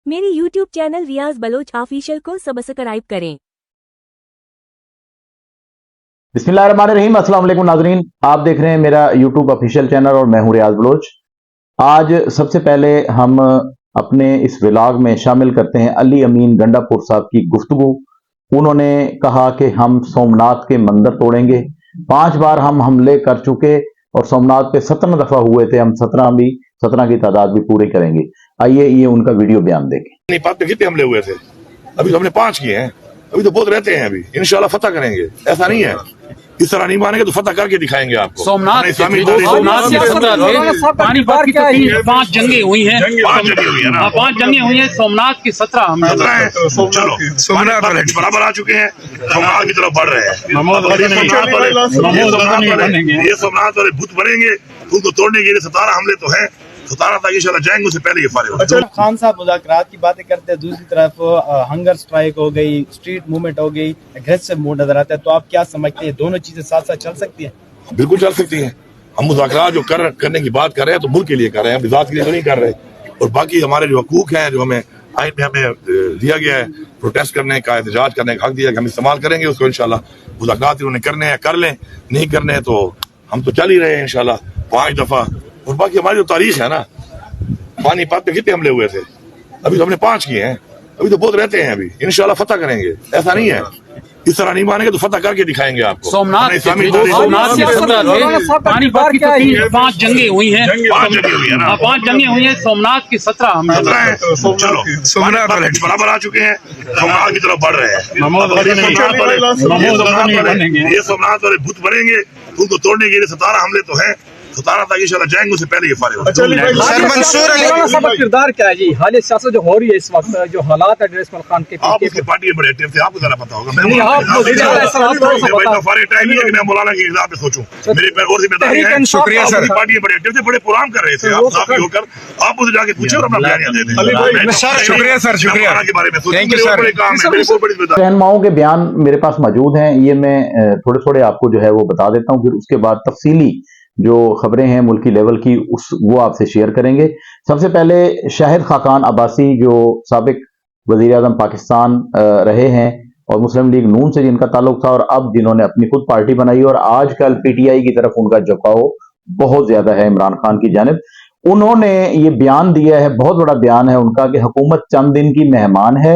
मेरे YouTube channel रियाज Bloch official को subscribe करें। बिस्मिल्लाहिर्रहमानिर्रहीम। अस्सलाम वालेकुम नाज़रीन, आप देख रहे हैं मेरा YouTube ऑफिशियल चैनल और मैं हूं रियाज बलोच। आज सबसे पहले हम अपने इस व्लॉग में शामिल करते हैं अली अमीन गंडापुर साहब की गुफ्तगू। उन्होंने कहा कि हम सोमनाथ के मंदिर तोड़ेंगे। 5 बार हम हमले कर चुके और सोमनाथ पे 17 दफा हुए थे, हम 17 की तादाद भी पूरी करेंगे। आइए ये उनका वीडियो बयान देखें। पाक पे कितने हमले हुए थे? अभी तो हमने 5 किए हैं, अभी तो बहुत रहते हैं। अभी इंशाल्लाह फतह करेंगे। ऐसा नहीं है, इस तरह नहीं मानेंगे तो फतह करके दिखाएंगे आपको। सोमनाथ के 17 थे, पानीपत की 5 जंगें हुई हैं, 5 जंगें हुई हैं। सोमनाथ की 17 हमले। चलो सोमनाथ वाले बराबर आ चुके हैं, सोमनाथ की तरफ बढ़ रहे हैं। ये सोमनाथ वाले भूत बनेंगे, उनको तोड़ने के लिए 17 हमले तो हैं। 17 तक इंशाल्लाह जाएंगे, उससे पहले ये फारिग हो जाएंगे। खान साहब मुज़ाकरात की बातें करते हैं, दूसरी तरफ हंगर स्ट्राइक हो गई, स्ट्रीट मूवमेंट हो गई, एग्रेसिव मूड नजर आता है। तो आप क्या समझते हैं, दोनों चीजें साथ साथ चल सकती हैं? बिल्कुल चल सकती हैं। हम मुज़ाकरात जो करने की बात कर रहे हैं तो मुल्क के लिए कर रहे हैं, हम ज़ात के लिए तो नहीं कर रहे। और बाकी हमारे जो हकूक हैं, जो हमें आइन में हमें दिया गया है, प्रोटेस्ट करने का, एहतजाज करने का हक दिया है, हम इस्तेमाल करेंगे उसको। इंशाल्लाह मुज़ाकरात उन्होंने करने हैं कर लें, नहीं करने हैं तो हम तो चल ही रहे हैं इंशाल्लाह 5 दफा। और बाकी हमारी जो तारीख है ना, पानीपत पे कितने हमले हुए थे? अभी तो हमने 5 किए हैं, अभी तो बहुत रहते हैं। अभी इंशाल्लाह फतह करेंगे। ऐसा नहीं है, इस तरह नहीं मानेंगे तो फतह करके दिखाएंगे आपको। सोमनाथ के 17 थे, पानीपत की 5 जंगें हुई हैं, 5 जंगें हुई हैं। सोमनाथ की 17 हमले। चलो सोमनाथ वाले बराबर आ चुके हैं, सोमनाथ की तरफ बढ़ रहे हैं। ये सोमनाथ वाले भूत बनेंगे, उनको तोड़ने के लिए 17 हमले तो हैं। 17 तक इंशाल्लाह जाएंगे, उससे पहले ये फारिग हो जाएंगे। किरदार क्या है जी हाल सियासत जो हो रही है इस वक्त, जो हालात है ड्रेस खान के? आप उसकी पार्टी में बड़े एक्टिव थे, आपको जरा पता होगा। मैं टाइम नहीं है कि मैं मौलाना के खिलाफ में सोचूं, मेरे पे और जिम्मेदारी है। शुक्रिया सर। पार्टी में बड़े एक्टिव थे, बड़े प्रोग्राम कर रहे थे, आप साथी होकर आप मुझे जाके पूछे और अपना बयानिया दे दें। शुक्रिया सर, शुक्रिया के बारे में सोचें। बड़े काम है, मेरे को बड़ी जिम्मेदारी। रहनुमाओं के बयान मेरे पास मौजूद हैं, ये मैं थोड़े थोड़े आपको जो है वो बता देता हूँ, फिर उसके बाद तफसीली जो खबरें हैं मुल्की लेवल की वो आपसे शेयर करेंगे। सबसे पहले शाहिद खाकान अब्बासी, जो साबिक वजीर आज़म पाकिस्तान रहे हैं और मुस्लिम लीग नून से जिनका ताल्लुक था, और अब जिन्होंने अपनी खुद पार्टी बनाई और आजकल पीटीआई की तरफ उनका झुकाव बहुत ज्यादा है इमरान खान की जानिब, उन्होंने ये बयान दिया है, बहुत बड़ा बयान है उनका, कि हुकूमत चंद दिन की मेहमान है,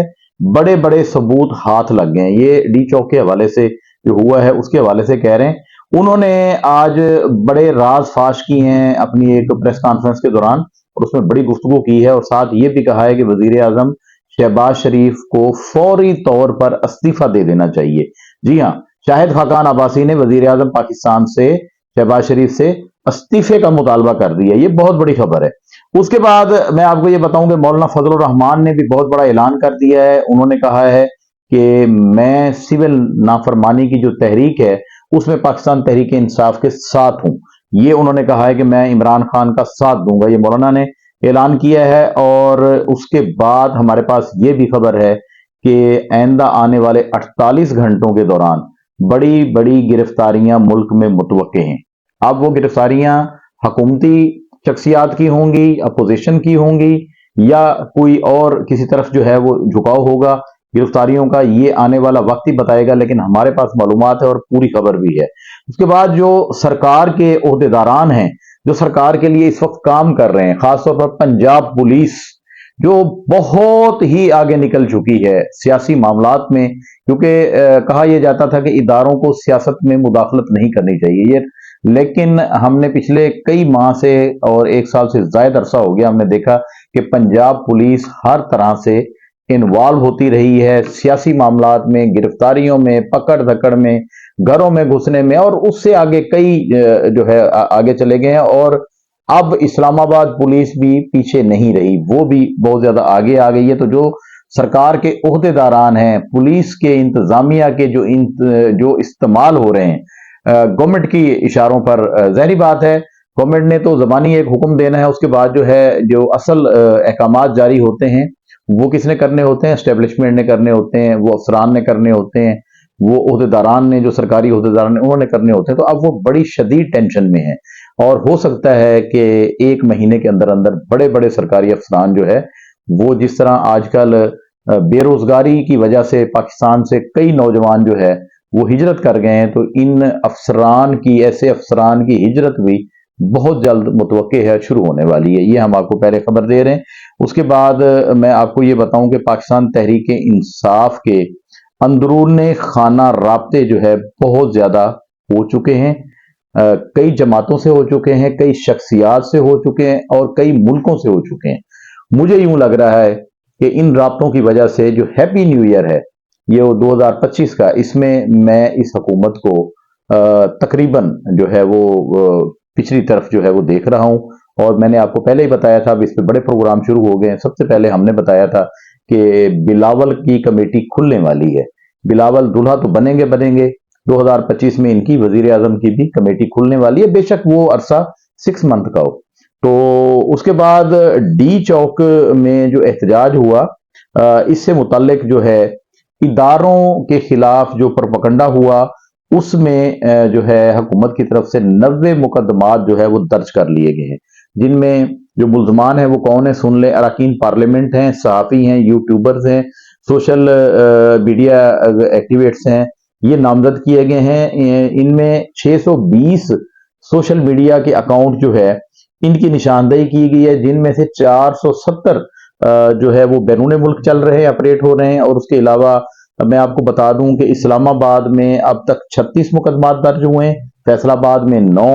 बड़े बड़े सबूत हाथ लग गए। ये डी चौक के हवाले से जो हुआ है उसके हवाले से कह रहे हैं। उन्होंने आज बड़े राज फाश किए हैं अपनी एक प्रेस कॉन्फ्रेंस के दौरान, और उसमें बड़ी गुफ्तगू की है, और साथ ये भी कहा है कि वजीर आजम शहबाज शरीफ को फौरी तौर पर इस्तीफा दे देना चाहिए। जी हाँ, शाहिद खाकान अब्बासी ने वजीर आजम पाकिस्तान से शहबाज शरीफ से इस्तीफे का मुतालबा कर दिया। ये बहुत बड़ी खबर है। उसके बाद मैं आपको ये बताऊं कि मौलाना फजलुर रहमान ने भी बहुत बड़ा ऐलान कर दिया है। उन्होंने कहा है कि मैं सिविल नाफरमानी की जो तहरीक है उसमें पाकिस्तान तहरीक इंसाफ के साथ हूं। ये उन्होंने कहा है कि मैं इमरान खान का साथ दूंगा, ये मौलाना ने ऐलान किया है। और उसके बाद हमारे पास ये भी खबर है कि आइंदा आने वाले 48 घंटों के दौरान बड़ी बड़ी गिरफ्तारियां मुल्क में मुतवक्के हैं। अब वो गिरफ्तारियां हुकूमती शख्सियात की होंगी, अपोजिशन की होंगी, या कोई और किसी तरफ जो है वो झुकाव होगा गिरफ्तारियों का, ये आने वाला वक्त ही बताएगा। लेकिन हमारे पास मालूमात है और पूरी खबर भी है। उसके बाद जो सरकार के ओहदेदारान हैं, जो सरकार के लिए इस वक्त काम कर रहे हैं, खासतौर पर पंजाब पुलिस जो बहुत ही आगे निकल चुकी है सियासी मामलात में, क्योंकि कहा यह जाता था कि इदारों को सियासत में मुदाखलत नहीं करनी चाहिए ये, लेकिन हमने पिछले कई माह से और 1 साल से ज्यादा अरसा हो गया, हमने देखा कि पंजाब पुलिस हर तरह से इन्वॉल्व होती रही है सियासी मामलात में, गिरफ्तारियों में, पकड़ धकड़ में, घरों में घुसने में, और उससे आगे कई जो है आगे चले गए हैं। और अब इस्लामाबाद पुलिस भी पीछे नहीं रही, वो भी बहुत ज्यादा आगे आ गई है। तो जो सरकार के ओहदेदारान हैं, पुलिस के इंतजामिया के जो इस्तेमाल हो रहे हैं गवर्नमेंट की इशारों पर, ज़ाहिर बात है गवर्नमेंट ने तो ज़बानी एक हुक्म देना है, उसके बाद जो है जो असल अहकामात जारी होते हैं वो किसने करने होते हैं? एस्टेब्लिशमेंट ने करने होते हैं, वो अफसरान ने करने होते हैं, वो ओहदेदारान ने, जो सरकारी ओहदेदारान ने, उन्होंने करने होते हैं। तो अब वो बड़ी शदीद टेंशन में है और हो सकता है कि 1 महीने के अंदर अंदर बड़े बड़े सरकारी अफसरान जो है وہ جس طرح آج کل بے روزگاری کی وجہ سے پاکستان سے کئی نوجوان جو ہے وہ ہجرت کر گئے ہیں، تو ان ایسے افسران کی ہجرت بھی بہت جلد متوقع ہے، شروع ہونے والی ہے۔ یہ ہم آپ کو پہلے خبر دے رہے ہیں۔ اس کے بعد میں آپ کو یہ بتاؤں کہ پاکستان تحریک انصاف کے اندرون خانہ رابطے جو ہے بہت زیادہ ہو چکے ہیں، کئی جماعتوں سے ہو چکے ہیں، کئی شخصیات سے ہو چکے ہیں اور کئی ملکوں سے ہو چکے ہیں۔ مجھے یوں لگ رہا ہے کہ ان رابطوں کی وجہ سے جو ہیپی نیو ایئر ہے یہ 2025 کا، اس میں اس حکومت کو تقریباً جو ہے وہ پچھلی طرف جو ہے وہ دیکھ رہا ہوں، اور میں نے آپ کو پہلے ہی بتایا تھا، اب اس پہ بڑے پروگرام شروع ہو گئے ہیں۔ سب سے پہلے ہم نے بتایا تھا کہ بلاول کی کمیٹی کھلنے والی ہے، بلاول دولہا تو بنیں گے 2025 میں ان کی وزیر اعظم کی بھی کمیٹی کھلنے والی ہے، بے شک وہ عرصہ 6 منتھ کا ہو۔ تو اس کے بعد ڈی چوک میں جو احتجاج ہوا، اس سے متعلق جو ہے اداروں کے خلاف جو پروپیگنڈا ہوا، اس میں جو ہے حکومت کی طرف سے 90 مقدمات جو ہے وہ درج کر لیے گئے ہیں، جن میں جو ملزمان ہیں وہ کون ہیں سن لیں، اراکین پارلیمنٹ ہیں، صحافی ہیں، یوٹیوبرز ہیں، سوشل میڈیا ایکٹیویٹس ہیں، یہ نامزد کیے گئے ہیں۔ ان میں 620 سوشل میڈیا کے اکاؤنٹ جو ہے ان کی نشاندہی کی گئی ہے، جن میں سے 470 جو ہے وہ بیرون ملک چل رہے ہیں، آپریٹ ہو رہے ہیں، اور اس کے علاوہ میں آپ کو بتا دوں کہ اسلام آباد میں اب تک 36 مقدمات درج ہوئے ہیں، فیصل آباد میں 9،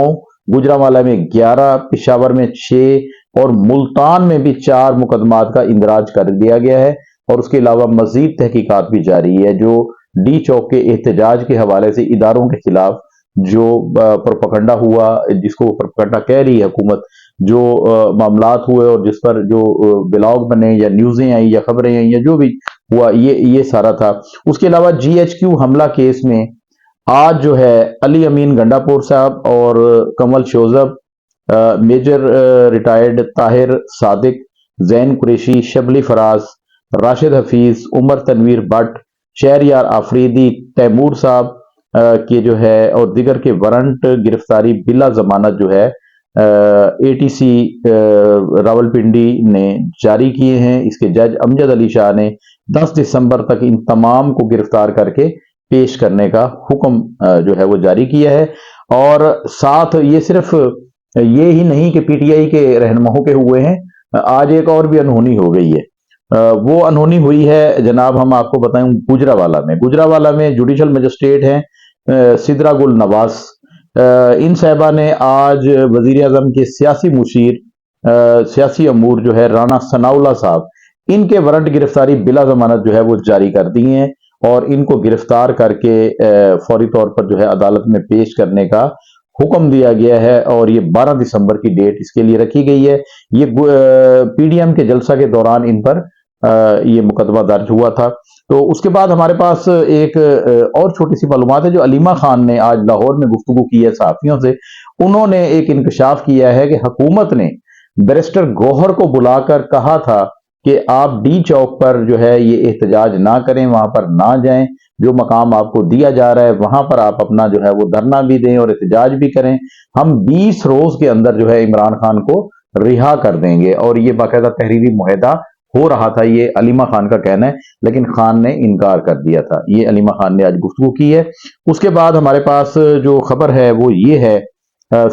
گجرانوالہ میں 11، پشاور میں 6 اور ملتان میں بھی 4 مقدمات کا اندراج کر دیا گیا ہے، اور اس کے علاوہ مزید تحقیقات بھی جاری ہے۔ جو ڈی چوک کے احتجاج کے حوالے سے اداروں کے خلاف جو پروپیگنڈا ہوا، جس کو پروپیگنڈا کہہ رہی ہے حکومت، جو معاملات ہوئے اور جس پر جو بلاگ بنے یا نیوزیں آئیں یا خبریں آئیں یا جو بھی ہوا، یہ سارا تھا۔ اس کے علاوہ GHQ حملہ کیس میں آج جو ہے علی امین گنڈاپور صاحب اور کمل شوزب، میجر ریٹائرڈ طاہر صادق، زین قریشی، شبلی فراز، راشد حفیظ، عمر تنویر بٹ، شہریار آفریدی، تیمور صاحب کے جو ہے اور دیگر کے وارنٹ گرفتاری بلا ضمانت جو ہے ATC راولپنڈی نے جاری کیے ہیں۔ اس کے جج امجد علی شاہ نے 10 دسمبر تک ان تمام کو گرفتار کر کے پیش کرنے کا حکم جو ہے وہ جاری کیا ہے۔ اور ساتھ یہ صرف یہ ہی نہیں کہ PTI کے رہنماؤں کے ہوئے ہیں، آج ایک اور بھی انہونی ہو گئی ہے۔ وہ انہونی ہوئی ہے جناب، ہم آپ کو بتائیں گجرانوالہ میں جوڈیشل مجسٹریٹ ہیں سدرا گل نواز، ان صاحبہ نے آج وزیر اعظم کے سیاسی مشیر، سیاسی امور جو ہے رانا ثناء اللہ صاحب، ان کے وارنٹ گرفتاری بلا ضمانت جو ہے وہ جاری کر دی ہیں، اور ان کو گرفتار کر کے فوری طور پر جو ہے عدالت میں پیش کرنے کا حکم دیا گیا ہے، اور یہ 12 دسمبر کی ڈیٹ اس کے لیے رکھی گئی ہے۔ یہ PDM کے جلسہ کے دوران ان پر یہ مقدمہ درج ہوا تھا۔ تو اس کے بعد ہمارے پاس ایک اور چھوٹی سی معلومات ہے جو علیمہ خان نے آج لاہور میں گفتگو کی ہے صحافیوں سے۔ انہوں نے ایک انکشاف کیا ہے کہ حکومت نے بیرسٹر گوہر کو بلا کر کہا تھا کہ آپ ڈی چوک پر جو ہے یہ احتجاج نہ کریں، وہاں پر نہ جائیں، جو مقام آپ کو دیا جا رہا ہے وہاں پر آپ اپنا جو ہے وہ دھرنا بھی دیں اور احتجاج بھی کریں، ہم 20 روز کے اندر جو ہے عمران خان کو رہا کر دیں گے۔ اور یہ باقاعدہ تحریری معاہدہ ہو رہا تھا، یہ علیمہ خان کا کہنا ہے، لیکن خان نے انکار کر دیا تھا۔ یہ علیمہ خان نے آج گفتگو کی ہے۔ اس کے بعد ہمارے پاس جو خبر ہے وہ یہ ہے،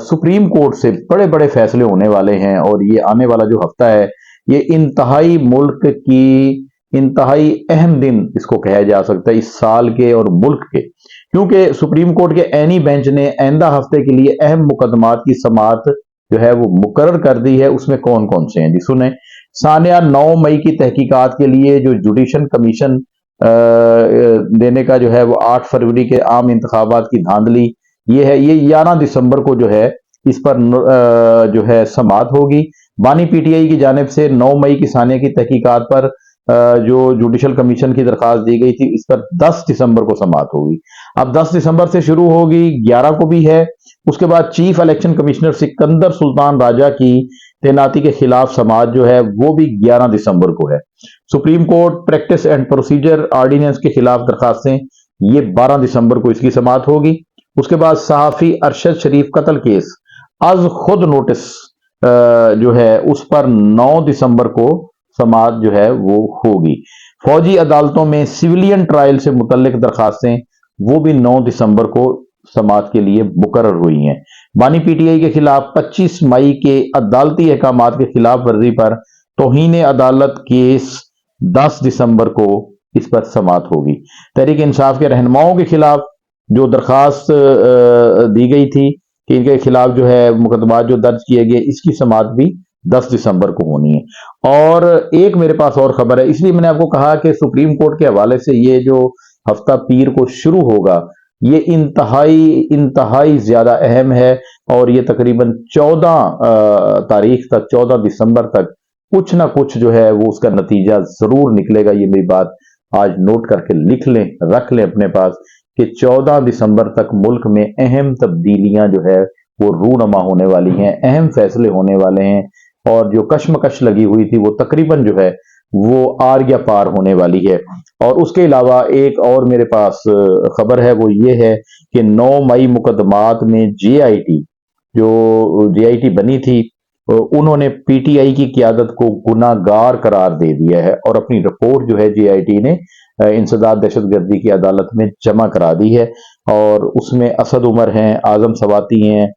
سپریم کورٹ سے بڑے بڑے فیصلے ہونے والے ہیں، اور یہ آنے والا جو ہفتہ ہے یہ انتہائی ملک کی انتہائی اہم دن اس کو کہا جا سکتا ہے، اس سال کے اور ملک کے، کیونکہ سپریم کورٹ کے عینی بینچ نے آئندہ ہفتے کے لیے اہم مقدمات کی سماعت جو ہے وہ مقرر کر دی ہے۔ اس میں کون کون سے ہیں جی سنیں۔ ثانیہ 9 مئی کی تحقیقات کے لیے جو جوڈیشل کمیشن دینے کا جو ہے وہ 8 فروری کے عام انتخابات کی دھاندلی یہ ہے، یہ 11 دسمبر کو جو ہے اس پر جو ہے سماعت ہوگی۔ بانی PTI کی جانب سے 9 مئی کی ثانیہ کی تحقیقات پر جو جوڈیشل کمیشن کی درخواست دی گئی تھی، اس پر 10 دسمبر کو سماعت ہوگی۔ اب 10 دسمبر سے شروع ہوگی، 11 کو بھی ہے۔ اس کے بعد چیف الیکشن کمشنر سکندر سلطان راجہ کی تعیناتی کے خلاف سماعت جو ہے وہ بھی 11 دسمبر کو ہے۔ Supreme court practice and procedure ordinance کے خلاف درخواستیں، یہ 12 دسمبر کو اس کی سماعت ہوگی۔ اس کے بعد صحافی ارشد شریف قتل کیس از خود نوٹس جو ہے اس پر 9 دسمبر کو समाअत जो है वो होगी। फौजी अदालतों में सिविलियन ट्रायल से मुतल्लिक दरखास्तें वो भी 9 दिसंबर को समाअत के लिए मुकर्रर हुई हैं। बानी पीटीआई के खिलाफ 25 मई के अदालती अहकामात के खिलाफ वर्जी पर तौहीन अदालत केस 10 दिसंबर को इस पर समाअत होगी। तहरीक इंसाफ के रहनुमाओं के खिलाफ जो दरखास्त दी गई थी कि इनके खिलाफ जो है मुकदमात जो दर्ज किए गए, इसकी समाअत भी 10 दिसंबर को होनी है। और एक मेरे पास और खबर है, इसलिए मैंने आपको कहा कि सुप्रीम कोर्ट के हवाले से ये जो हफ्ता पीर को शुरू होगा ये इंतहाई ज्यादा अहम है और ये तकरीबन 14 तारीख तक, 14 दिसंबर तक कुछ ना कुछ जो है वो उसका नतीजा जरूर निकलेगा। ये मेरी बात आज नोट करके लिख लें, रख लें अपने पास कि 14 दिसंबर तक मुल्क में अहम तब्दीलियां जो है वो रूनमा होने वाली हैं, अहम फैसले होने वाले हैं और जो कशमकश लगी हुई थी वो तकरीबन जो है वो आर या पार होने वाली है। और उसके अलावा एक और मेरे पास खबर है, वो ये है कि 9 मई मुकदमात में जेआईटी बनी थी, उन्होंने पीटीआई की क़यादत को गुनाहगार करार दे दिया है और अपनी रिपोर्ट जो है जेआईटी ने इंसदाद दहशतगर्दी की अदालत में जमा करा दी है। और उसमें असद उमर हैं, आजम सवाती हैं,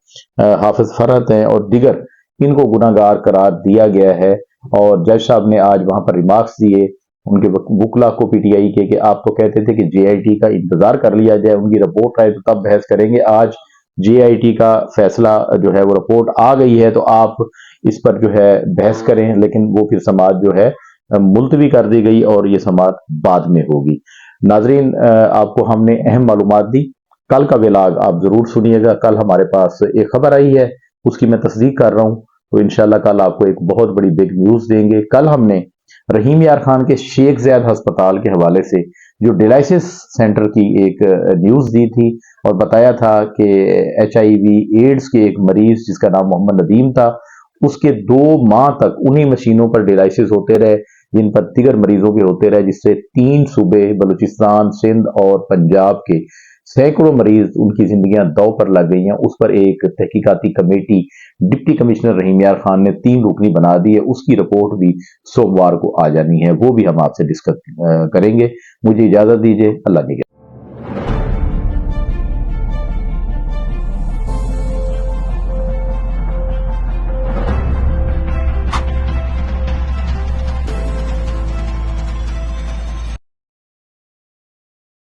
हाफिज फरहत हैं और दिगर, इनको गुनाहगार करार दिया गया है। और जज साहब ने आज वहां पर रिमार्क्स दिए उनके वकला को पीटीआई के कि आप तो कहते थे कि जेआईटी का इंतजार कर लिया जाए, उनकी रिपोर्ट आए तो तब बहस करेंगे। आज जेआईटी का फैसला जो है वो रिपोर्ट आ गई है तो आप इस पर जो है बहस करें, लेकिन वो फिर समाअत जो है मुलतवी कर दी गई और ये समाअत बाद में होगी। नाजरीन, आपको हमने अहम मालूमात दी, कल का व्लॉग आप जरूर सुनिएगा। कल हमारे पास एक खबर आई है, उसकी मैं तस्दीक कर रहा हूं, तो इंशाल्लाह कल आपको एक बहुत बड़ी बिग न्यूज देंगे। कल हमने रहीम यार खान के शेख ज़ैद अस्पताल के हवाले से जो डायलिसिस सेंटर की एक न्यूज दी थी और बताया था कि HIV एड्स के एक मरीज जिसका नाम मोहम्मद नदीम था, उसके 2 माह तक उन्हीं मशीनों पर डायलिसिस होते रहे जिन पर दिगर मरीजों के होते रहे, जिससे 3 सूबे बलूचिस्तान, सिंध और पंजाब के सैकड़ों मरीज उनकी जिंदगियां दांव पर लग गई हैं। उस पर एक तहकीकाती कमेटी डिप्टी कमिश्नर रहीम यार खान ने 3 रुकनी बना दी है, उसकी रिपोर्ट भी सोमवार को आ जानी है, वो भी हम आपसे डिस्कस करेंगे। मुझे इजाजत दीजिए, अल्लाह निगहबान।